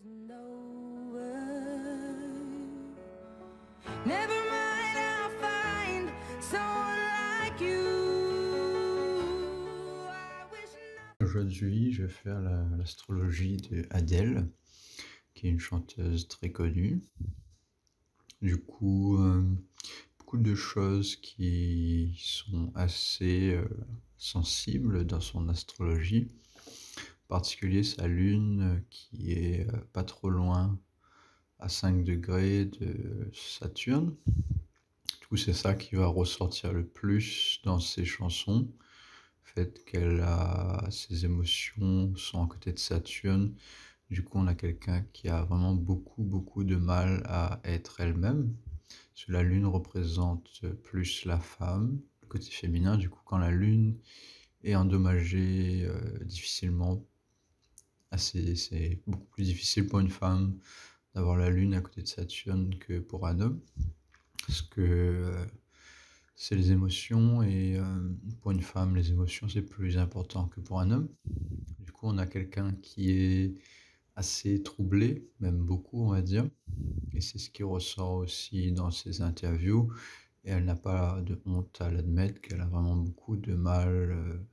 isn't over. Never mind, I'll find someone like you. I wish Aujourd'hui, je vais faire l'astrologie de Adele, qui est une chanteuse très connue. Du coup, beaucoup de choses qui sont assez sensibles dans son astrologie. En particulier sa lune qui est pas trop loin à 5 degrés de Saturne. Du coup, c'est ça qui va ressortir le plus dans ses chansons. Le fait ses émotions sont à côté de Saturne. Du coup, on a quelqu'un qui a vraiment beaucoup de mal à être elle-même. Parce que la lune représente plus la femme, le côté féminin. Du coup, quand la lune est endommagée difficilement, c'est beaucoup plus difficile pour une femme d'avoir la lune à côté de Saturne que pour un homme. Parce que c'est les émotions et pour une femme, les émotions, c'est plus important que pour un homme. Du coup, on a quelqu'un qui est assez troublé, même beaucoup, on va dire. Et c'est ce qui ressort aussi dans ses interviews. Et elle n'a pas de honte à l'admettre qu'elle a vraiment beaucoup de mal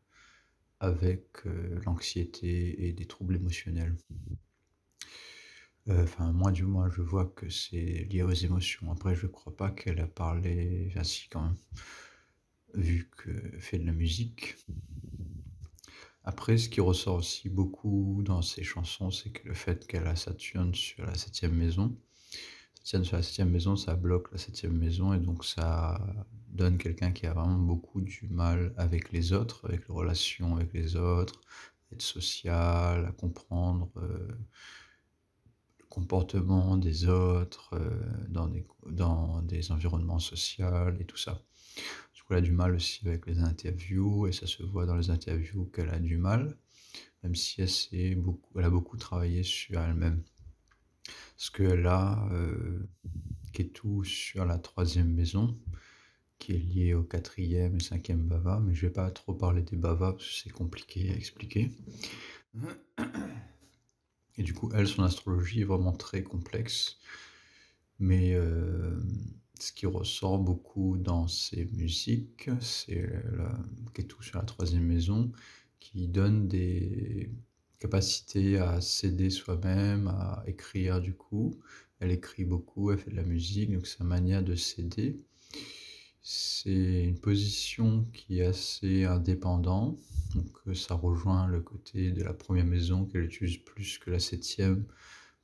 avec l'anxiété et des troubles émotionnels. Enfin, moi, du moins, je vois que c'est lié aux émotions. Après, je crois pas qu'elle a parlé, enfin si, quand même, vu qu'elle fait de la musique. Après, ce qui ressort aussi beaucoup dans ses chansons, c'est que le fait qu'elle a Saturne sur la 7e maison. Saturne sur la 7e maison, ça bloque la 7e maison et donc ça donne quelqu'un qui a vraiment beaucoup du mal avec les autres, avec les relations avec les autres, à être social, à comprendre le comportement des autres dans des environnements sociaux et tout ça. Du coup, elle a du mal aussi avec les interviews et ça se voit dans les interviews qu'elle a du mal, même si elle a beaucoup travaillé sur elle-même. Parce qu'elle a Ketu sur la 3e maison, qui est liée au 4e et 5e bhava, mais je vais pas trop parler des bhavas parce que c'est compliqué à expliquer. Et du coup, son astrologie est vraiment très complexe, mais ce qui ressort beaucoup dans ses musiques, c'est la Ketu sur la 3e maison, qui donne des capacités à s'aider soi-même, à écrire du coup. Elle écrit beaucoup, elle fait de la musique, donc sa manière de s'aider. C'est une position qui est assez indépendante, donc ça rejoint le côté de la 1re maison qu'elle utilise plus que la 7e,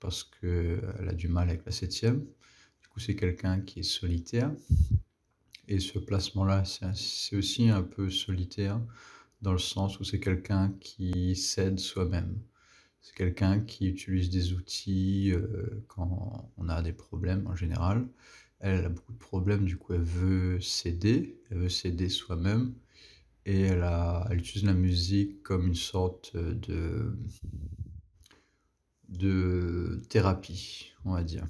parce qu'elle a du mal avec la 7e. Du coup, c'est quelqu'un qui est solitaire, et ce placement-là, c'est aussi un peu solitaire, dans le sens où c'est quelqu'un qui s'aide soi-même. C'est quelqu'un qui utilise des outils quand on a des problèmes en général. Elle a beaucoup de problèmes, du coup elle veut s'aider soi-même, et elle utilise la musique comme une sorte de thérapie, on va dire.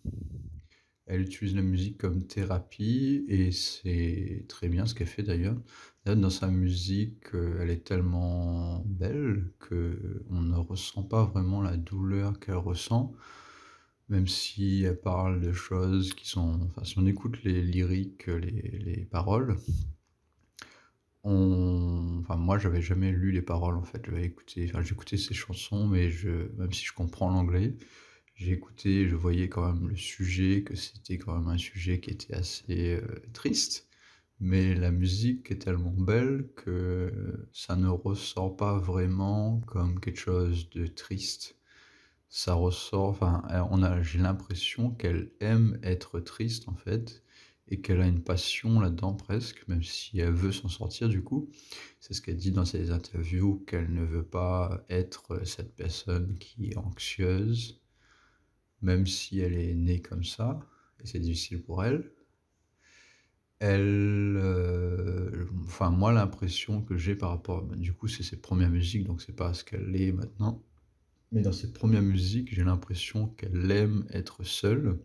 Elle utilise la musique comme thérapie et c'est très bien ce qu'elle fait d'ailleurs. Dans sa musique, elle est tellement belle qu'on ne ressent pas vraiment la douleur qu'elle ressent, même si elle parle de choses qui sont... Enfin, si on écoute les lyriques, les paroles, enfin, moi, j'avais jamais lu les paroles en fait. J'écoutais ses chansons, mais même si je comprends l'anglais, j'ai écouté, je voyais quand même le sujet, que c'était quand même un sujet qui était assez triste. Mais la musique est tellement belle que ça ne ressort pas vraiment comme quelque chose de triste. Ça ressort, enfin, j'ai l'impression qu'elle aime être triste en fait, et qu'elle a une passion là-dedans presque, même si elle veut s'en sortir du coup. C'est ce qu'elle dit dans ses interviews, qu'elle ne veut pas être cette personne qui est anxieuse, même si elle est née comme ça, et c'est difficile pour elle. Enfin moi l'impression que j'ai par rapport, du coup c'est ses premières musiques, donc c'est pas ce qu'elle est maintenant, mais dans ses premières musiques, j'ai l'impression qu'elle aime être seule,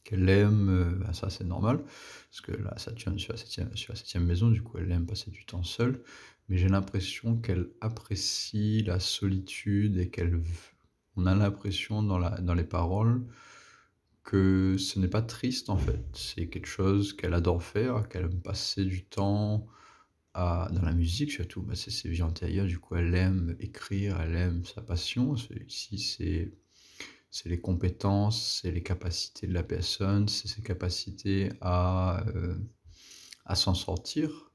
qu'elle aime, ça c'est normal, parce que là, Saturne sur la 7e maison, du coup elle aime passer du temps seule, mais j'ai l'impression qu'elle apprécie la solitude et on a l'impression dans les paroles que ce n'est pas triste en fait. C'est quelque chose qu'elle adore faire, qu'elle aime passer du temps dans la musique surtout, bah, c'est ses vies antérieures, du coup elle aime écrire, elle aime sa passion. Ici c'est les compétences, c'est les capacités de la personne, c'est ses capacités à s'en sortir.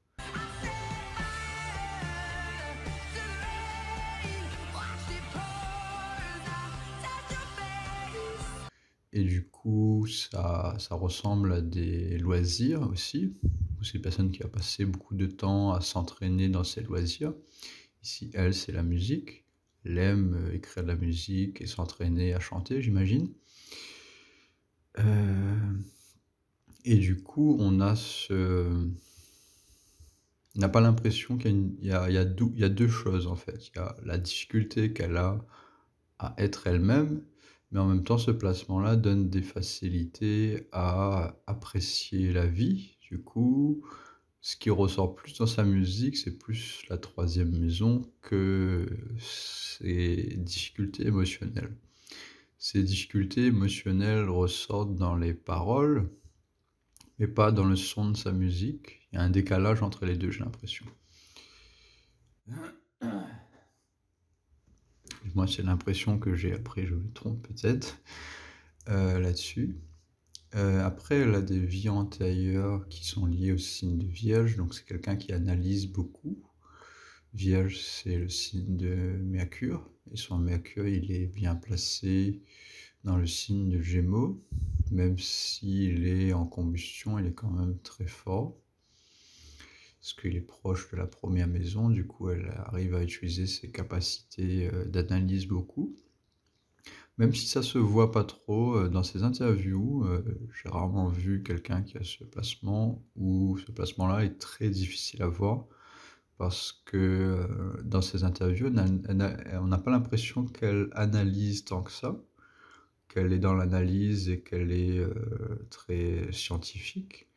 Et du coup, ça ressemble à des loisirs aussi, où c'est une personne qui a passé beaucoup de temps à s'entraîner dans ses loisirs. Ici, elle, c'est la musique. Elle aime écrire de la musique et s'entraîner à chanter, j'imagine. Euh, et du coup, on n'a pas l'impression qu'il y a, il y a deux choses en fait. Il y a la difficulté qu'elle a à être elle-même, mais en même temps, ce placement-là donne des facilités à apprécier la vie. Du coup, ce qui ressort plus dans sa musique, c'est plus la troisième maison que ses difficultés émotionnelles. Ces difficultés émotionnelles ressortent dans les paroles, mais pas dans le son de sa musique. Il y a un décalage entre les deux, j'ai l'impression. Moi, c'est l'impression que j'ai. Après, je me trompe peut-être là-dessus. Après, elle a des vies antérieures qui sont liées au signe de Vierge, donc c'est quelqu'un qui analyse beaucoup. Vierge, c'est le signe de Mercure, et son Mercure, il est bien placé dans le signe de Gémeaux, même s'il est en combustion, il est quand même très fort, parce qu'il est proche de la première maison, du coup elle arrive à utiliser ses capacités d'analyse beaucoup. Même si ça se voit pas trop dans ses interviews, j'ai rarement vu quelqu'un qui a ce placement, où ce placement-là est très difficile à voir, parce que dans ses interviews, on n'a pas l'impression qu'elle analyse tant que ça, qu'elle est dans l'analyse et qu'elle est très scientifique.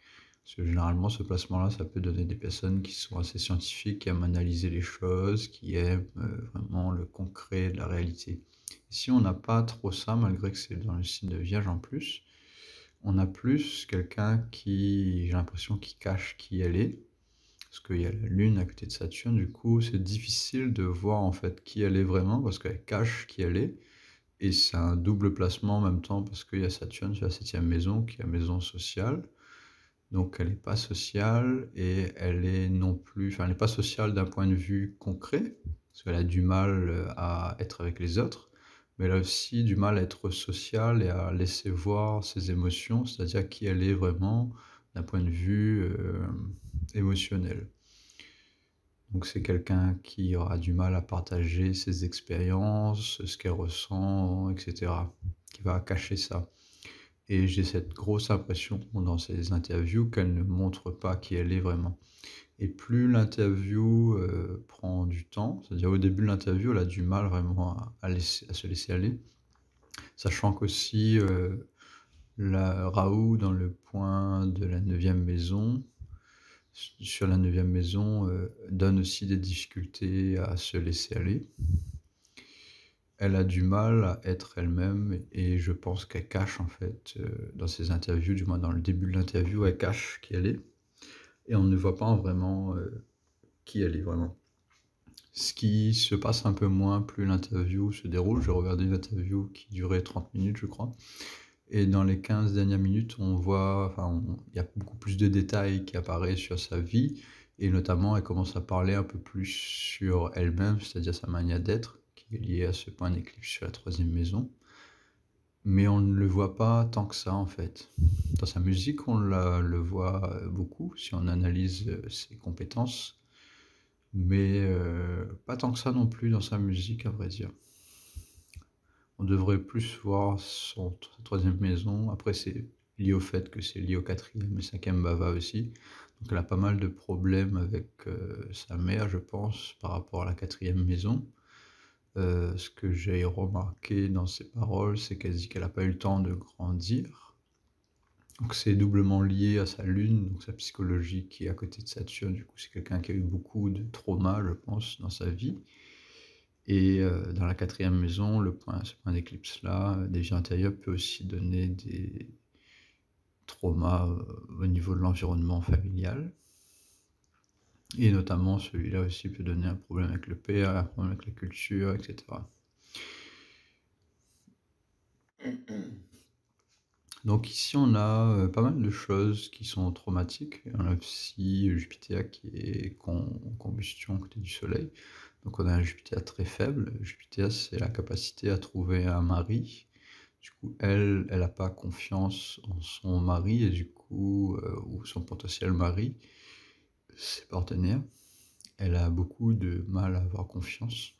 Parce que généralement, ce placement-là, ça peut donner des personnes qui sont assez scientifiques, qui aiment analyser les choses, qui aiment vraiment le concret de la réalité. Ici, on n'a pas trop ça, malgré que c'est dans le signe de Vierge en plus. On a plus quelqu'un qui, j'ai l'impression, qui cache qui elle est, parce qu'il y a la Lune à côté de Saturne, du coup, c'est difficile de voir en fait qui elle est vraiment, parce qu'elle cache qui elle est, et c'est un double placement en même temps, parce qu'il y a Saturne sur la 7e maison, qui est la maison sociale, donc elle n'est pas sociale, et elle est non plus, enfin elle n'est pas sociale d'un point de vue concret, parce qu'elle a du mal à être avec les autres, mais elle a aussi du mal à être sociale et à laisser voir ses émotions, c'est-à-dire qui elle est vraiment d'un point de vue émotionnel. Donc c'est quelqu'un qui aura du mal à partager ses expériences, ce qu'elle ressent, etc. Qui va cacher ça. Et j'ai cette grosse impression dans ses interviews qu'elle ne montre pas qui elle est vraiment. Et plus l'interview prend du temps, c'est-à-dire au début de l'interview, elle a du mal vraiment à se laisser aller, sachant qu'aussi Raoult dans le point de la 9e maison, sur la 9e maison, donne aussi des difficultés à se laisser aller. Elle a du mal à être elle-même et je pense qu'elle cache en fait, dans ses interviews, du moins dans le début de l'interview, elle cache qui elle est et on ne voit pas vraiment qui elle est vraiment. Ce qui se passe un peu moins plus l'interview se déroule. J'ai regardé une interview qui durait 30 minutes, je crois. Et dans les 15 dernières minutes, on voit, enfin, il y a beaucoup plus de détails qui apparaissent sur sa vie, et notamment, elle commence à parler un peu plus sur elle-même, c'est-à-dire sa manière d'être, qui est liée à ce point d'éclipse sur la 3e maison. Mais on ne le voit pas tant que ça, en fait. Dans sa musique, on le voit beaucoup, si on analyse ses compétences, mais pas tant que ça non plus dans sa musique, à vrai dire. On devrait plus voir sa 3e maison. Après, c'est lié au fait que c'est lié au 4e et 5e bhava aussi. Donc elle a pas mal de problèmes avec sa mère, je pense, par rapport à la 4e maison. Ce que j'ai remarqué dans ses paroles, c'est qu'elle dit qu'elle n'a pas eu le temps de grandir. Donc c'est doublement lié à sa lune, donc sa psychologie qui est à côté de Saturne. Du coup, c'est quelqu'un qui a eu beaucoup de traumas, je pense, dans sa vie. Et dans la quatrième maison, ce point d'éclipse-là, des vies antérieures peut aussi donner des traumas au niveau de l'environnement familial. Et notamment, celui-là aussi peut donner un problème avec le père, un problème avec la culture, etc. Donc ici, on a pas mal de choses qui sont traumatiques. On a aussi Jupiter qui est combustion côté du Soleil. Donc on a un Jupiter très faible. Jupiter, c'est la capacité à trouver un mari. Du coup, elle n'a pas confiance en son mari et du coup, ou son potentiel mari, ses partenaires. Elle a beaucoup de mal à avoir confiance.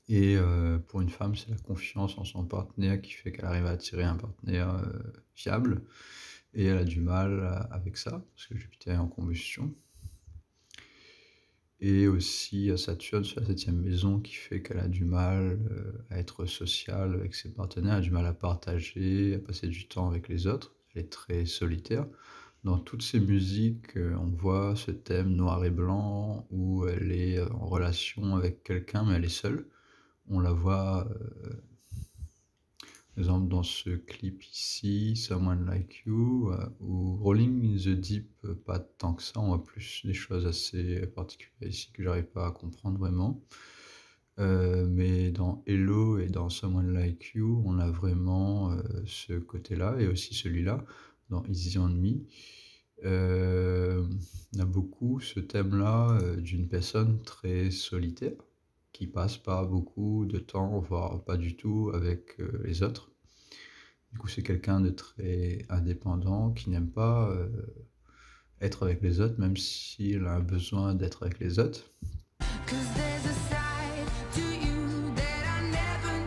Et pour une femme, c'est la confiance en son partenaire qui fait qu'elle arrive à attirer un partenaire fiable. Et elle a du mal avec ça, parce que Jupiter est en combustion. Et aussi Saturne sur la 7e maison qui fait qu'elle a du mal à être sociale avec ses partenaires, elle a du mal à partager, à passer du temps avec les autres. Elle est très solitaire. Dans toutes ces musiques, on voit ce thème noir et blanc où elle est en relation avec quelqu'un, mais elle est seule. On la voit, par exemple, dans ce clip ici, Someone Like You, ou Rolling in the Deep, pas tant que ça, on voit plus des choses assez particulières ici que j'arrive pas à comprendre vraiment. Mais dans Hello et dans Someone Like You, on a vraiment ce côté-là, et aussi celui-là, dans Easy on Me. On a beaucoup ce thème-là d'une personne très solitaire, qui passe pas beaucoup de temps, voire pas du tout, avec les autres. Du coup, c'est quelqu'un de très indépendant, qui n'aime pas être avec les autres, même s'il a besoin d'être avec les autres. 'Cause there's a side to you that I never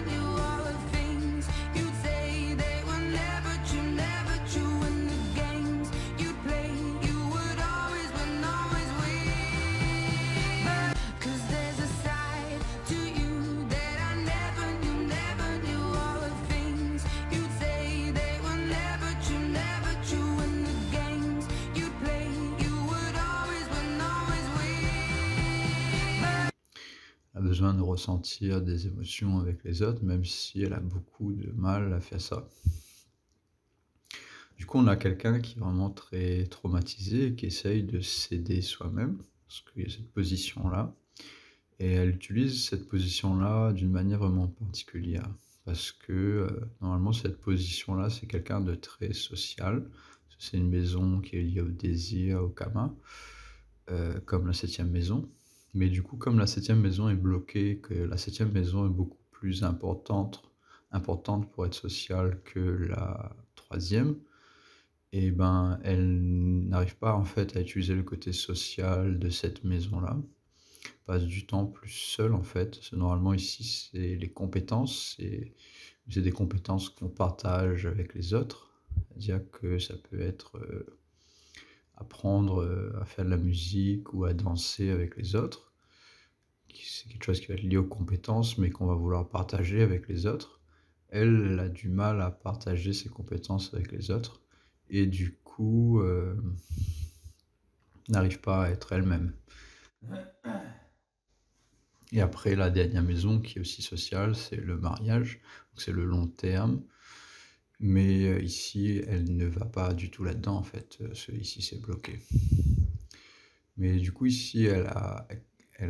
knew all the things you'd say they were never true in the games you'd play. You would always win, always win. 'Cause there's a side to you that I never knew all the things you'd say they were never true in the games you'd play. You would always win, always win. A besoin de ressentir des émotions avec les autres, même si elle a beaucoup de mal à faire ça. Du coup, on a quelqu'un qui est vraiment très traumatisé et qui essaye de s'aider soi-même, parce qu'il y a cette position-là. Et elle utilise cette position-là d'une manière vraiment particulière. Parce que normalement, cette position-là, c'est quelqu'un de très social. C'est une maison qui est liée au désir, au karma, comme la 7e maison. Mais du coup, comme la 7e maison est bloquée, que la 7e maison est beaucoup plus importante pour être sociale que la 3e, et ben, elle n'arrive pas en fait à utiliser le côté social de cette maison-là. Passe du temps plus seule en fait. Parce que normalement ici, c'est les compétences, c'est des compétences qu'on partage avec les autres. C'est-à-dire que ça peut être apprendre à faire de la musique ou à danser avec les autres. C'est quelque chose qui va être lié aux compétences, mais qu'on va vouloir partager avec les autres. Elle a du mal à partager ses compétences avec les autres, et du coup, n'arrive pas à être elle-même. Et après, la dernière maison, qui est aussi sociale, c'est le mariage, donc c'est le long terme. Mais ici, elle ne va pas du tout là-dedans, en fait. Ici, c'est bloqué. Mais du coup, ici, elle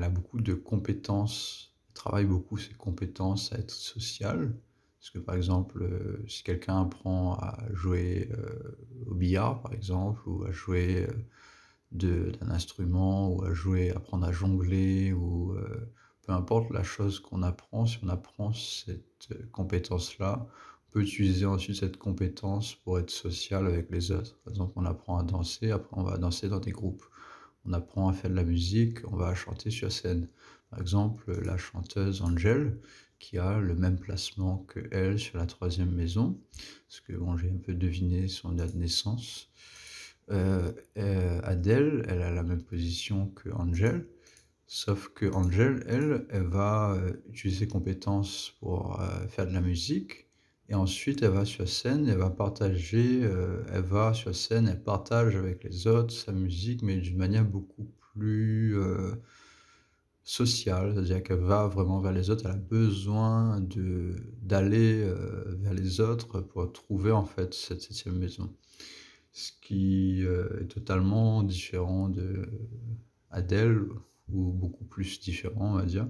a beaucoup de compétences, elle travaille beaucoup ses compétences à être sociale. Parce que, par exemple, si quelqu'un apprend à jouer au billard, par exemple, ou à jouer d'un instrument, ou apprendre à jongler, ou peu importe la chose qu'on apprend, si on apprend cette compétence-là, on peut utiliser ensuite cette compétence pour être social avec les autres. Par exemple, on apprend à danser, après on va danser dans des groupes. On apprend à faire de la musique, on va chanter sur scène. Par exemple, la chanteuse Angel, qui a le même placement que elle sur la 3e maison, parce que bon, j'ai un peu deviné son date de naissance. Adèle, elle a la même position que Angel, sauf que Angel, elle va utiliser ses compétences pour faire de la musique, et ensuite elle va sur scène, elle va partager, elle va sur scène, elle partage avec les autres sa musique, mais d'une manière beaucoup plus sociale, c'est-à-dire qu'elle va vraiment vers les autres, elle a besoin d'aller, vers les autres pour trouver en fait cette 7e maison. Ce qui, est totalement différent d'Adèle ou beaucoup plus différent on va dire.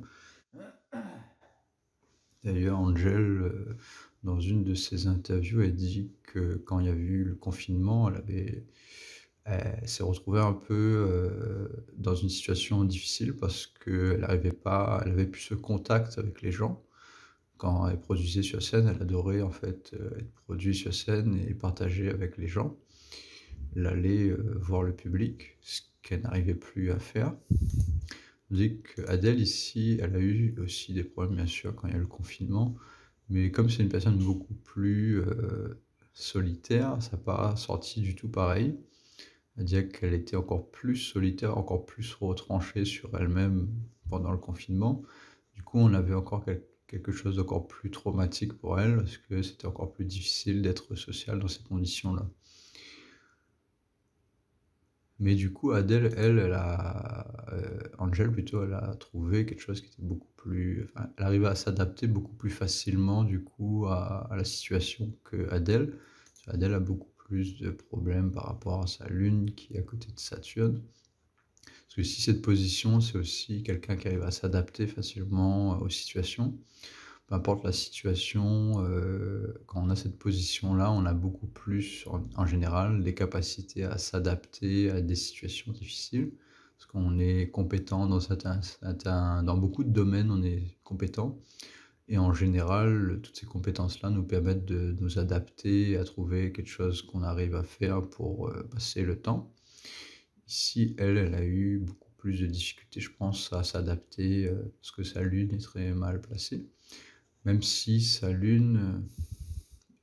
D'ailleurs Angel, dans une de ses interviews, elle dit que quand il y a eu le confinement, elle s'est retrouvée un peu, dans une situation difficile parce qu'elle avait plus ce contact avec les gens. Quand elle produisait sur scène, elle adorait en fait, être produite sur scène et partager avec les gens. Elle allait, voir le public, ce qu'elle n'arrivait plus à faire. Tandis qu'Adèle ici, elle a eu aussi des problèmes bien sûr quand il y a eu le confinement, mais comme c'est une personne beaucoup plus, solitaire, ça n'a pas sorti du tout pareil. C'est-à-dire qu'elle était encore plus solitaire, encore plus retranchée sur elle-même pendant le confinement. Du coup, on avait encore quelque chose d'encore plus traumatique pour elle, parce que c'était encore plus difficile d'être social dans ces conditions-là. Mais du coup, Adèle, Angel plutôt, elle a trouvé quelque chose qui était beaucoup plus, enfin, elle arrivait à s'adapter beaucoup plus facilement du coup à la situation que Adèle. Adèle a beaucoup plus de problèmes par rapport à sa lune qui est à côté de Saturne. Parce que si cette position, c'est aussi quelqu'un qui arrive à s'adapter facilement aux situations. Peu importe la situation, quand on a cette position-là, on a beaucoup plus, en général, des capacités à s'adapter à des situations difficiles. Parce qu'on est compétent dans beaucoup de domaines, on est compétent. Et en général, toutes ces compétences-là nous permettent de nous adapter, à trouver quelque chose qu'on arrive à faire pour passer le temps. Ici, elle a eu beaucoup plus de difficultés, je pense, à s'adapter parce que sa lune est très mal placée. Même si sa lune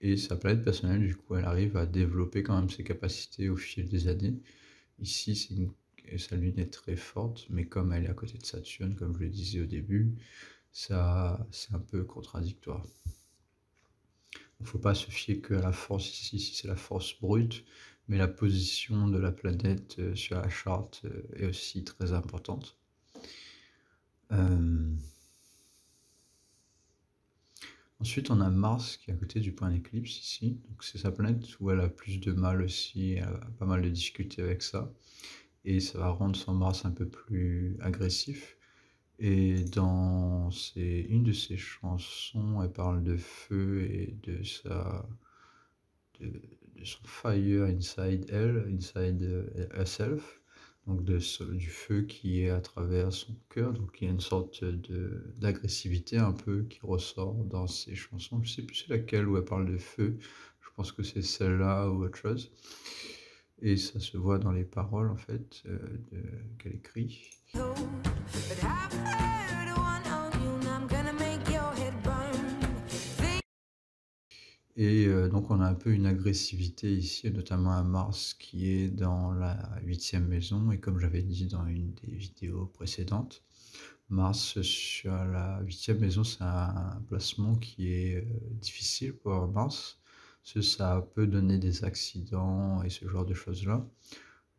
et sa planète personnelle, du coup, elle arrive à développer quand même ses capacités au fil des années. Ici, sa lune est très forte, mais comme elle est à côté de Saturne, comme je le disais au début, ça, c'est un peu contradictoire. Il ne faut pas se fier qu'à la force ici, c'est la force brute, mais la position de la planète sur la charte est aussi très importante. Ensuite, on a Mars qui est à côté du point d'éclipse ici. Donc c'est sa planète où elle a plus de mal aussi, elle a pas mal de difficultés avec ça. Et ça va rendre son Mars un peu plus agressif. Et dans une de ses chansons, elle parle de feu et de son fire inside elle, inside herself, donc du feu qui est à travers son cœur, donc il y a une sorte d'agressivité un peu qui ressort dans ses chansons. Je sais plus c'est laquelle où elle parle de feu, je pense que c'est celle-là ou autre chose. Et ça se voit dans les paroles en fait qu'elle écrit. Et donc on a un peu une agressivité ici, notamment à Mars qui est dans la 8e maison. Et comme j'avais dit dans une des vidéos précédentes, Mars sur la 8e maison, c'est un placement qui est difficile pour Mars, parce que ça peut donner des accidents et ce genre de choses-là.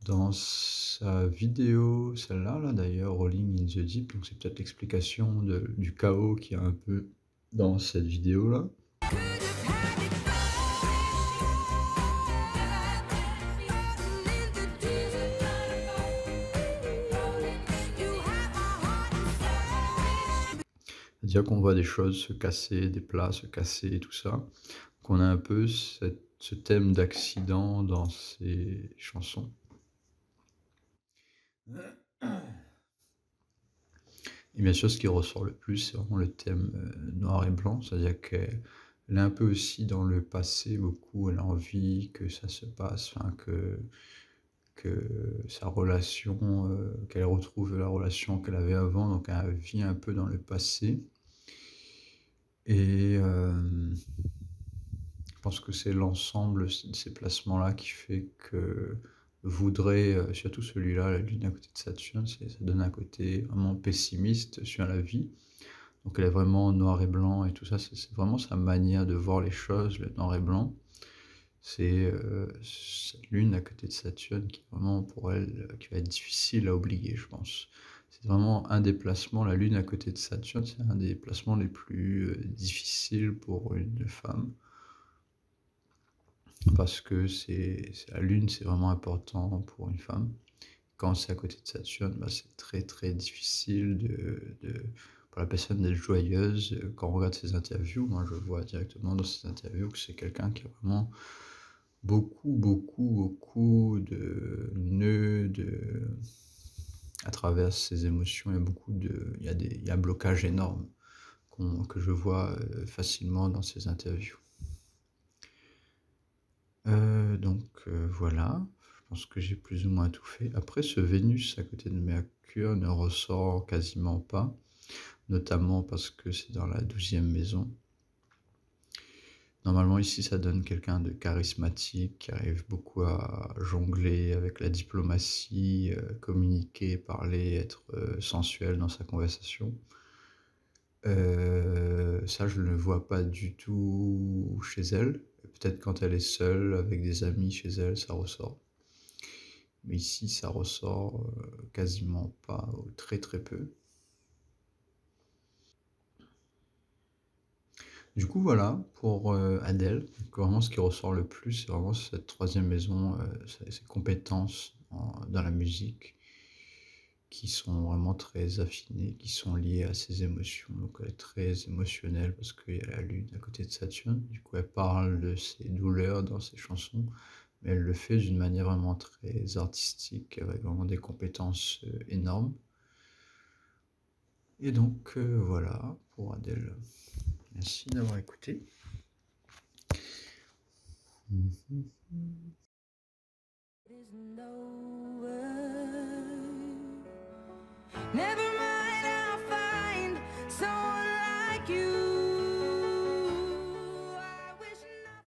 Dans sa vidéo, celle-là, là, d'ailleurs, Rolling in the Deep, donc c'est peut-être l'explication du chaos qu'il y a un peu dans cette vidéo-là. C'est-à-dire qu'on voit des choses se casser, des plats se casser et tout ça. Qu'on a un peu ce thème d'accident dans ces chansons. Et bien sûr, ce qui ressort le plus, c'est vraiment le thème noir et blanc, c'est-à-dire qu'elle est un peu aussi dans le passé, beaucoup, elle a envie que ça se passe, enfin, que sa relation, qu'elle retrouve la relation qu'elle avait avant, donc elle vit un peu dans le passé. Et je pense que c'est l'ensemble de ces placements-là qui fait que voudrait, surtout celui-là, la lune à côté de Saturne, ça donne un côté vraiment pessimiste sur la vie. Donc elle est vraiment noir et blanc et tout ça, c'est vraiment sa manière de voir les choses, le noir et blanc. C'est cette lune à côté de Saturne qui vraiment pour elle, qui va être difficile à oublier, je pense. c'est vraiment un des placements, la Lune à côté de Saturne, c'est un des placements les plus difficiles pour une femme. Parce que la Lune, c'est vraiment important pour une femme. Quand c'est à côté de Saturne, bah, c'est très très difficile pour la personne d'être joyeuse. Quand on regarde ses interviews, moi je vois directement dans ses interviews que c'est quelqu'un qui a vraiment beaucoup de nœuds à travers ses émotions. Il y a il y a un blocage énorme que je vois facilement dans ses interviews. Voilà, je pense que j'ai plus ou moins tout fait. Après, ce Vénus à côté de Mercure ne ressort quasiment pas, notamment parce que c'est dans la 12e maison. Normalement, ici, ça donne quelqu'un de charismatique, qui arrive beaucoup à jongler avec la diplomatie, communiquer, parler, être sensuel dans sa conversation. Ça, je ne le vois pas du tout chez elle. Peut-être quand elle est seule, avec des amis chez elle, ça ressort. Mais ici, ça ressort quasiment pas, ou très très peu. Du coup, voilà, pour Adèle, donc vraiment ce qui ressort le plus, c'est vraiment cette 3e maison, ses compétences dans la musique, qui sont vraiment très affinées, qui sont liées à ses émotions. Donc elle est très émotionnelle parce qu'il y a la Lune à côté de Saturne. Du coup, elle parle de ses douleurs dans ses chansons, mais elle le fait d'une manière vraiment très artistique, avec vraiment des compétences énormes. Et donc voilà pour Adèle. Merci d'avoir écouté.